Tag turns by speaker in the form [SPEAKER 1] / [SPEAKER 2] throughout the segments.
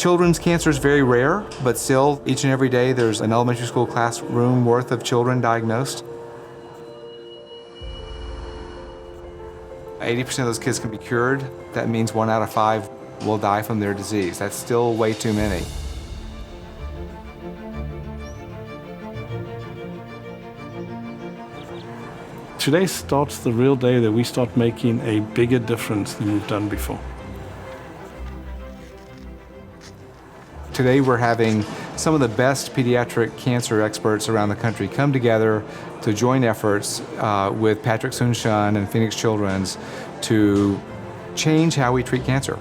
[SPEAKER 1] Children's cancer is very rare, but still, each and every day there's an elementary school classroom worth of children diagnosed. 80% of those kids can be cured. That means 1 out of 5 will die from their disease. That's still way too many.
[SPEAKER 2] Today starts the real day that we start making a bigger difference than we've done before.
[SPEAKER 1] Today we're having some of the best pediatric cancer experts around the country come together to join efforts with Patrick Soon-Shiong and Phoenix Children's to change how we treat cancer.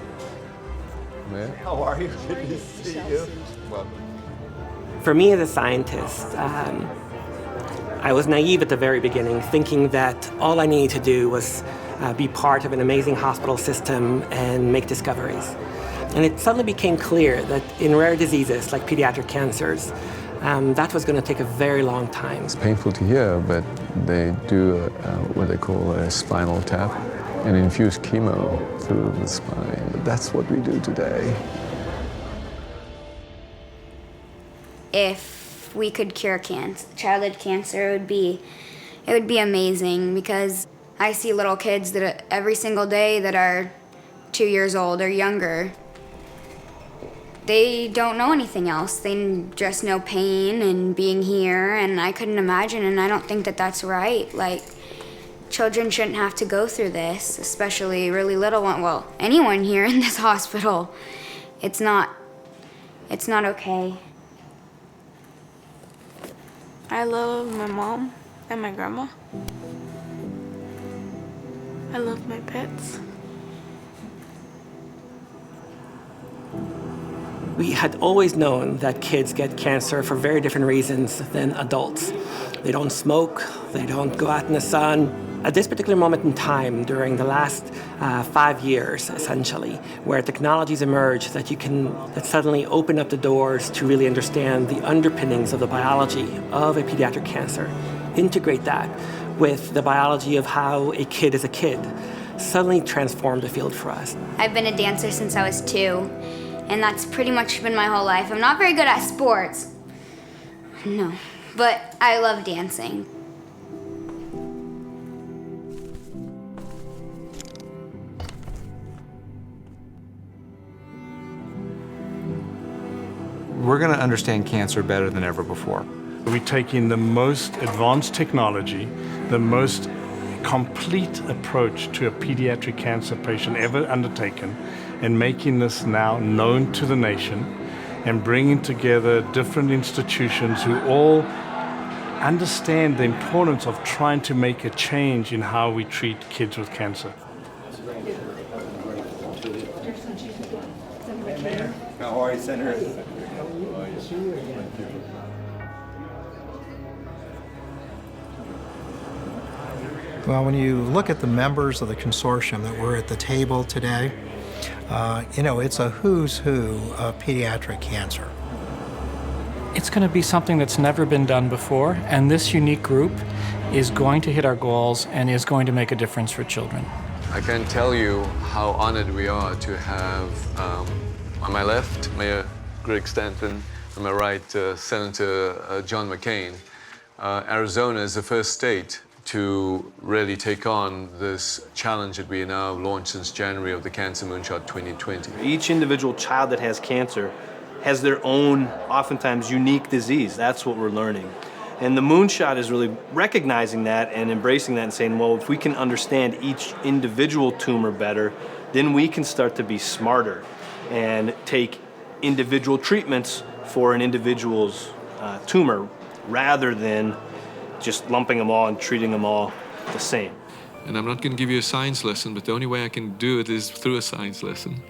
[SPEAKER 3] How are you? Good to see you. Welcome.
[SPEAKER 4] For me as a scientist, I was naive at the very beginning, thinking that all I needed to do was be part of an amazing hospital system and make discoveries. And it suddenly became clear that in rare diseases like pediatric cancers, that was going to take a very long time.
[SPEAKER 5] It's painful to hear, but they do what they call a spinal tap and infuse chemo through the spine. That's what we do today.
[SPEAKER 6] If we could cure childhood cancer, it would be amazing, because I see little kids that every single day that are 2 years old or younger. They don't know anything else. They just know pain and being here, and I couldn't imagine, and I don't think that that's right. Like, children shouldn't have to go through this, especially really little one. Well, anyone here in this hospital. It's not okay.
[SPEAKER 7] I love my mom and my grandma. I love my pets.
[SPEAKER 4] We had always known that kids get cancer for very different reasons than adults. They don't smoke, they don't go out in the sun. At this particular moment in time, during the last 5 years, essentially, where technologies emerge that suddenly open up the doors to really understand the underpinnings of the biology of a pediatric cancer, integrate that with the biology of how a kid is a kid, suddenly transformed the field for us.
[SPEAKER 6] I've been a dancer since I was 2, and that's pretty much been my whole life. I'm not very good at sports, no, but I love dancing.
[SPEAKER 1] We're going to understand cancer better than ever before.
[SPEAKER 2] We're taking the most advanced technology, the most complete approach to a pediatric cancer patient ever undertaken, and making this now known to the nation, and bringing together different institutions who all understand the importance of trying to make a change in how we treat kids with cancer.
[SPEAKER 3] How are you, Senator?
[SPEAKER 8] Well, when you look at the members of the consortium that were at the table today, it's a who's who of pediatric cancer.
[SPEAKER 9] It's going to be something that's never been done before, and this unique group is going to hit our goals and is going to make a difference for children.
[SPEAKER 5] I can tell you how honored we are to have, on my left, Mayor Greg Stanton, on my right, Senator John McCain. Arizona is the first state to really take on this challenge that we now launched since January of the Cancer Moonshot 2020.
[SPEAKER 10] Each individual child that has cancer has their own, oftentimes unique disease. That's what we're learning. And the Moonshot is really recognizing that and embracing that and saying, well, if we can understand each individual tumor better, then we can start to be smarter and take individual treatments for an individual's tumor rather than just lumping them all and treating them all the same.
[SPEAKER 11] And I'm not going to give you a science lesson, but the only way I can do it is through a science lesson,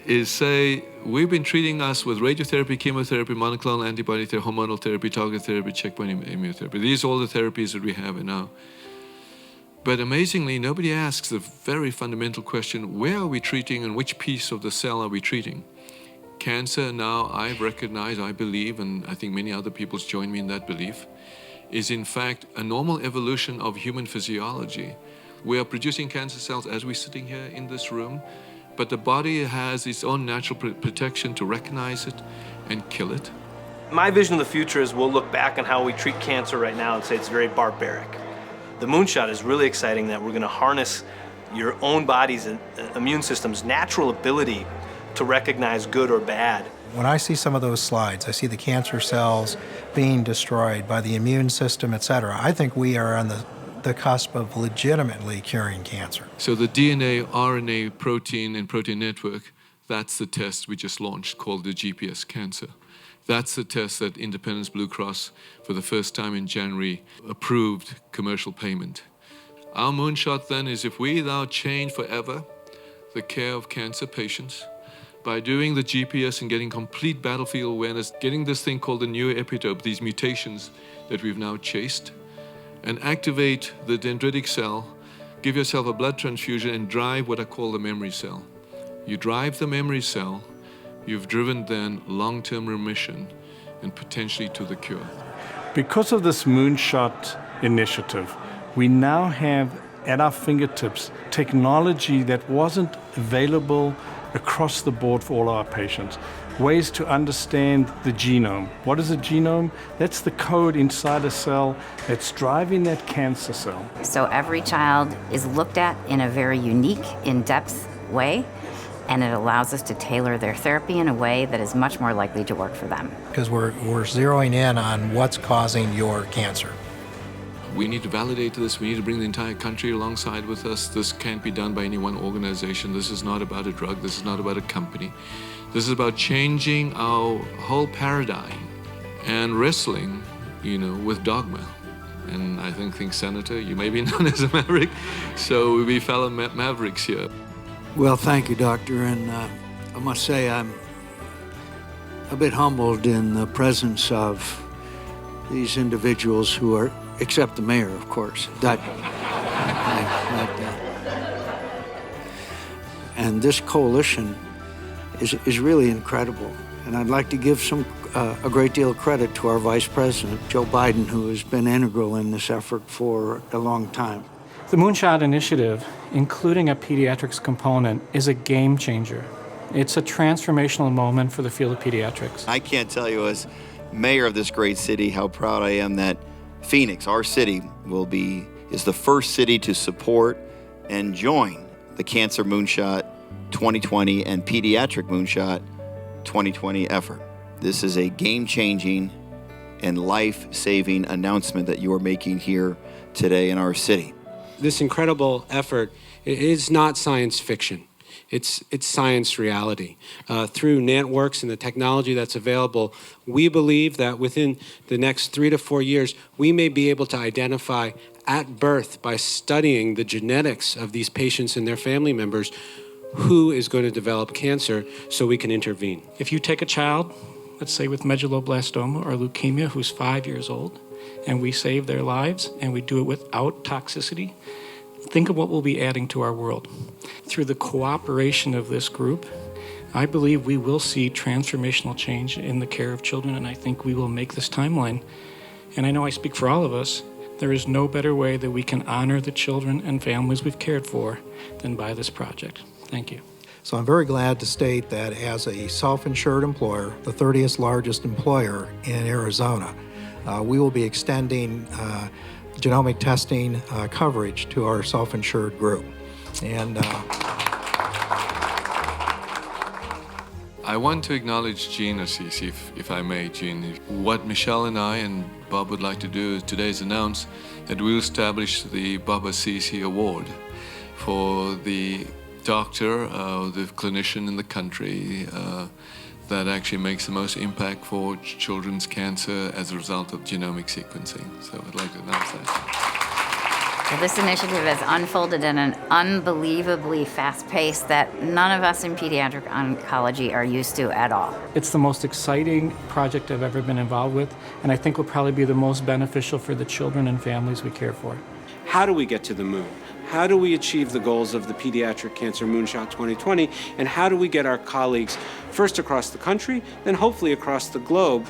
[SPEAKER 11] is say, we've been treating us with radiotherapy, chemotherapy, monoclonal antibody therapy, hormonal therapy, target therapy, checkpoint immunotherapy. These are all the therapies that we have now. But amazingly, nobody asks the very fundamental question, where are we treating and which piece of the cell are we treating? Cancer now, I've recognized, I believe, and I think many other people join me in that belief, is in fact a normal evolution of human physiology. We are producing cancer cells as we're sitting here in this room, but the body has its own natural protection to recognize it and kill it.
[SPEAKER 10] My vision of the future is we'll look back on how we treat cancer right now and say it's very barbaric. The moonshot is really exciting that we're going to harness your own body's immune system's natural ability to recognize good or bad.
[SPEAKER 8] When I see some of those slides, I see the cancer cells being destroyed by the immune system, etc. I think we are on the cusp of legitimately curing cancer.
[SPEAKER 11] So the DNA, RNA, protein, and protein network, that's the test we just launched called the GPS Cancer. That's the test that Independence Blue Cross, for the first time in January, approved commercial payment. Our moonshot then is if we now change forever the care of cancer patients by doing the GPS and getting complete battlefield awareness, getting this thing called the neoepitope, these mutations that we've now chased, and activate the dendritic cell, give yourself a blood transfusion and drive what I call the memory cell. You drive the memory cell, you've driven then long-term remission and potentially to the cure.
[SPEAKER 2] Because of this Moonshot initiative, we now have at our fingertips technology that wasn't available across the board for all our patients. Ways to understand the genome. What is a genome? That's the code inside a cell that's driving that cancer cell.
[SPEAKER 12] So every child is looked at in a very unique, in-depth way, and it allows us to tailor their therapy in a way that is much more likely to work for them.
[SPEAKER 8] Because we're zeroing in on what's causing your cancer.
[SPEAKER 11] We need to validate this. We need to bring the entire country alongside with us. This can't be done by any one organization. This is not about a drug. This is not about a company. This is about changing our whole paradigm and wrestling, with dogma. And I think Senator, you may be known as a maverick, so we'll be fellow mavericks here.
[SPEAKER 13] Well, thank you, Doctor. And I must say I'm a bit humbled in the presence of these individuals who are, except the mayor, of course. And this coalition is really incredible. And I'd like to give a great deal of credit to our Vice President, Joe Biden, who has been integral in this effort for a long time.
[SPEAKER 9] The Moonshot Initiative, including a pediatrics component, is a game changer. It's a transformational moment for the field of pediatrics.
[SPEAKER 14] I can't tell you as mayor of this great city how proud I am that Phoenix, our city, is the first city to support and join the Cancer Moonshot 2020 and Pediatric Moonshot 2020 effort. This is a game-changing and life-saving announcement that you are making here today in our city.
[SPEAKER 15] This incredible effort is not science fiction. It's science reality. Through networks and the technology that's available, we believe that within the next 3 to 4 years, we may be able to identify at birth, by studying the genetics of these patients and their family members, who is going to develop cancer so we can intervene.
[SPEAKER 9] If you take a child, let's say with medulloblastoma or leukemia, who's 5 years old, and we save their lives and we do it without toxicity, think of what we'll be adding to our world. Through the cooperation of this group, I believe we will see transformational change in the care of children, and I think we will make this timeline. And I know I speak for all of us, there is no better way that we can honor the children and families we've cared for than by this project. Thank you.
[SPEAKER 8] So I'm very glad to state that as a self-insured employer, the 30th largest employer in Arizona, we will be extending genomic testing coverage to our self-insured group. And
[SPEAKER 11] I want to acknowledge Jean Assisi, if I may, Jean. What Michelle and I and Bob would like to do today is announce that we'll establish the Bob Assisi Award for the doctor, the clinician in the country that actually makes the most impact for children's cancer as a result of genomic sequencing. So I'd like to announce that.
[SPEAKER 12] Well, this initiative has unfolded in an unbelievably fast pace that none of us in pediatric oncology are used to at all.
[SPEAKER 9] It's the most exciting project I've ever been involved with, and I think will probably be the most beneficial for the children and families we care for.
[SPEAKER 15] How do we get to the moon? How do we achieve the goals of the Pediatric Cancer Moonshot 2020? And how do we get our colleagues first across the country, then hopefully across the globe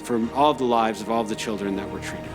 [SPEAKER 15] for all of the lives of all of the children that we're treating?